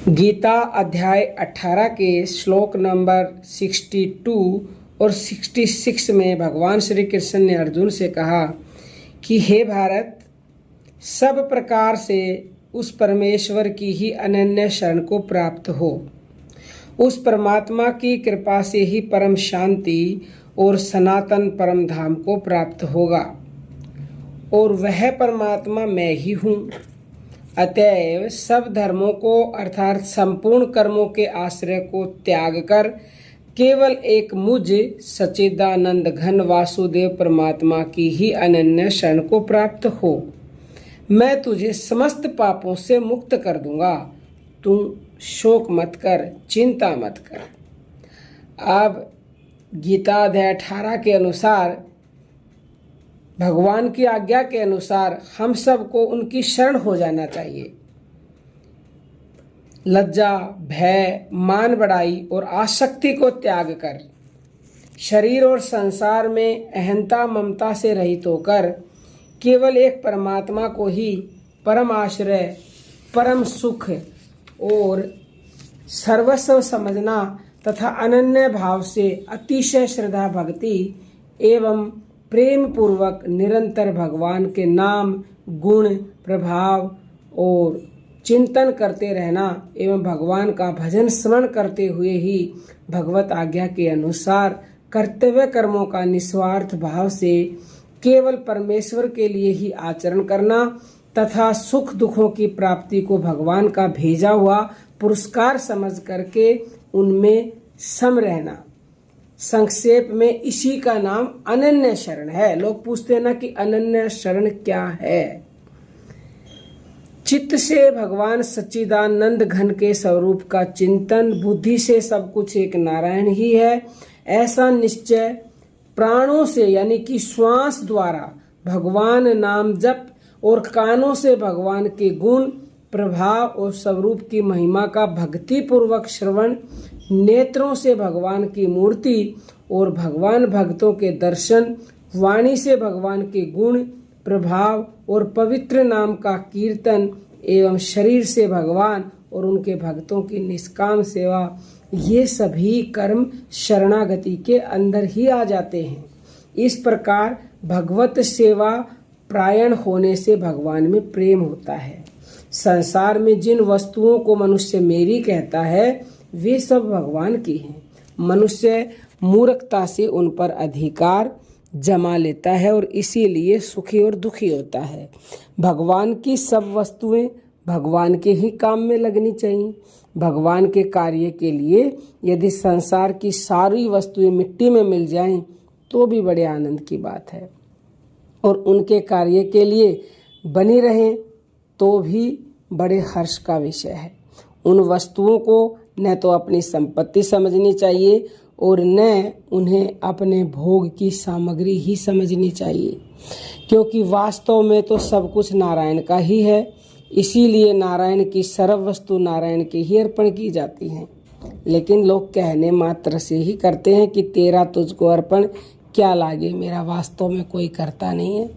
गीता अध्याय 18 के श्लोक नंबर 62 और 66 में भगवान श्री कृष्ण ने अर्जुन से कहा कि हे भारत, सब प्रकार से उस परमेश्वर की ही अनन्य शरण को प्राप्त हो। उस परमात्मा की कृपा से ही परम शांति और सनातन परम धाम को प्राप्त होगा, और वह परमात्मा मैं ही हूँ। अतएव सब धर्मों को अर्थात संपूर्ण कर्मों के आश्रय को त्याग कर केवल एक मुझ सच्चिदानंद घन वासुदेव परमात्मा की ही अनन्य शरण को प्राप्त हो। मैं तुझे समस्त पापों से मुक्त कर दूंगा। तू शोक मत कर, चिंता मत कर। अब गीता अध्याय 18 के अनुसार, भगवान की आज्ञा के अनुसार हम सबको उनकी शरण हो जाना चाहिए। लज्जा, भय, मान बढ़ाई और आसक्ति को त्याग कर शरीर और संसार में अहंता ममता से रहित होकर केवल एक परमात्मा को ही परम आश्रय, परम सुख और सर्वस्व समझना तथा अनन्य भाव से अतिशय श्रद्धा भक्ति एवं प्रेम पूर्वक निरंतर भगवान के नाम, गुण, प्रभाव और चिंतन करते रहना एवं भगवान का भजन स्मरण करते हुए ही भगवत आज्ञा के अनुसार कर्तव्य कर्मों का निस्वार्थ भाव से केवल परमेश्वर के लिए ही आचरण करना तथा सुख दुखों की प्राप्ति को भगवान का भेजा हुआ पुरस्कार समझ करके उनमें सम रहना। संक्षेप में इसी का नाम अनन्य शरण है। लोग पूछते हैं ना कि अनन्य शरण क्या है। चित्त से भगवान सच्चिदानंद घन के स्वरूप का चिंतन, बुद्धि से सब कुछ एक नारायण ही है, ऐसा निश्चय, प्राणों से यानी कि श्वास द्वारा भगवान नाम जप और कानों से भगवान के गुण, प्रभाव और स्वरूप की महिमा का भक्ति पूर्वक श्रवण, नेत्रों से भगवान की मूर्ति और भगवान भक्तों के दर्शन, वाणी से भगवान के गुण, प्रभाव और पवित्र नाम का कीर्तन एवं शरीर से भगवान और उनके भक्तों की निष्काम सेवा, ये सभी कर्म शरणागति के अंदर ही आ जाते हैं। इस प्रकार भगवत सेवा प्रायण होने से भगवान में प्रेम होता है। संसार में जिन वस्तुओं को मनुष्य मेरी कहता है वे सब भगवान की हैं। मनुष्य मूर्खता से उन पर अधिकार जमा लेता है और इसीलिए सुखी और दुखी होता है। भगवान की सब वस्तुएं भगवान के ही काम में लगनी चाहिए। भगवान के कार्य के लिए यदि संसार की सारी वस्तुएं मिट्टी में मिल जाएं तो भी बड़े आनंद की बात है, और उनके कार्य के लिए बनी रहें तो भी बड़े हर्ष का विषय है। उन वस्तुओं को न तो अपनी संपत्ति समझनी चाहिए और न उन्हें अपने भोग की सामग्री ही समझनी चाहिए, क्योंकि वास्तव में तो सब कुछ नारायण का ही है। इसीलिए नारायण की सर्व वस्तु नारायण के ही अर्पण की जाती हैं। लेकिन लोग कहने मात्र से ही करते हैं कि तेरा तुझको अर्पण क्या लागे, मेरा वास्तव में कोई करता नहीं है।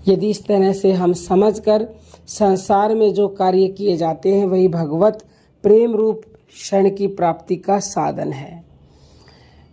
यदि इस तरह से हम समझकर संसार में जो कार्य किए जाते हैं वही भगवत प्रेम रूप शरण की प्राप्ति का साधन है।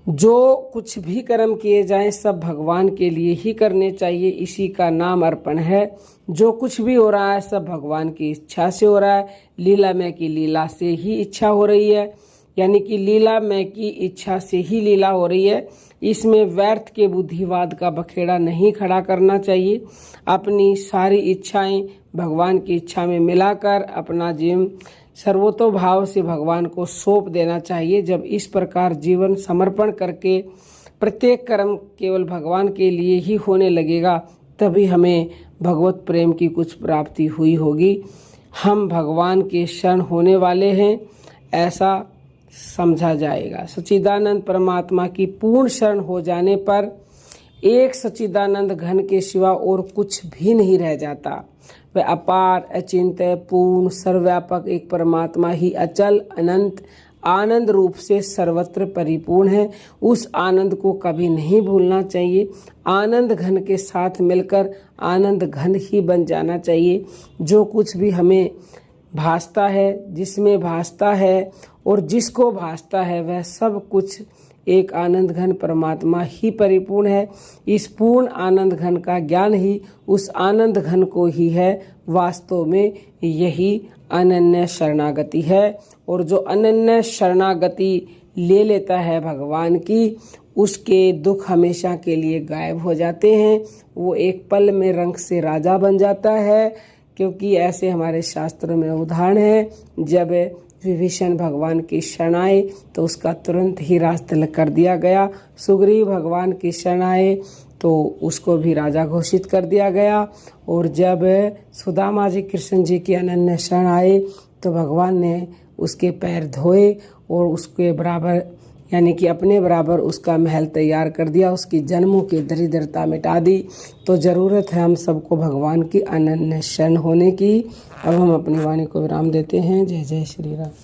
जो कुछ भी कर्म किए जाएं सब भगवान के लिए ही करने चाहिए, इसी का नाम अर्पण है। जो कुछ भी हो रहा है सब भगवान की इच्छा से हो रहा है। लीलामय की लीला से ही इच्छा हो रही है, यानी कि लीलामय की इच्छा से ही लीला हो रही है। इसमें व्यर्थ के बुद्धिवाद का बखेड़ा नहीं खड़ा करना चाहिए। अपनी सारी इच्छाएं भगवान की इच्छा में मिलाकर अपना जीवन सर्वतोभाव से भगवान को सौंप देना चाहिए। जब इस प्रकार जीवन समर्पण करके प्रत्येक कर्म केवल भगवान के लिए ही होने लगेगा, तभी हमें भगवत प्रेम की कुछ प्राप्ति हुई होगी। हम भगवान के शरण होने वाले हैं, ऐसा समझा जाएगा। सच्चिदानंद परमात्मा की पूर्ण शरण हो जाने पर एक सच्चिदानंद घन के सिवा और कुछ भी नहीं रह जाता। वह अपार, अचिंत्य, पूर्ण, सर्वव्यापक एक परमात्मा ही अचल, अनंत, आनंद रूप से सर्वत्र परिपूर्ण है। उस आनंद को कभी नहीं भूलना चाहिए। आनंद घन के साथ मिलकर आनंद घन ही बन जाना चाहिए। जो कुछ भी हमें भासता है, जिसमें भासता है और जिसको भासता है वह सब कुछ एक आनंद घन परमात्मा ही परिपूर्ण है। इस पूर्ण आनंद घन का ज्ञान ही उस आनंद घन को ही है। वास्तव में यही अनन्य शरणागति है। और जो अनन्य शरणागति ले लेता है भगवान की, उसके दुख हमेशा के लिए गायब हो जाते हैं। वो एक पल में रंग से राजा बन जाता है। क्योंकि ऐसे हमारे शास्त्रों में उदाहरण है, जब विभीषण भगवान की शरण आए तो उसका तुरंत ही राज तिलक कर दिया गया। सुग्रीव भगवान की शरण आए तो उसको भी राजा घोषित कर दिया गया। और जब सुदामा जी कृष्ण जी की अनन्य शरण आए तो भगवान ने उसके पैर धोए और उसके बराबर यानी कि अपने बराबर उसका महल तैयार कर दिया, उसकी जन्मों की दरिद्रता मिटा दी। तो ज़रूरत है हम सबको भगवान की अनन्य शरण होने की। अब हम अपनी वाणी को विराम देते हैं। जय जय श्री राम।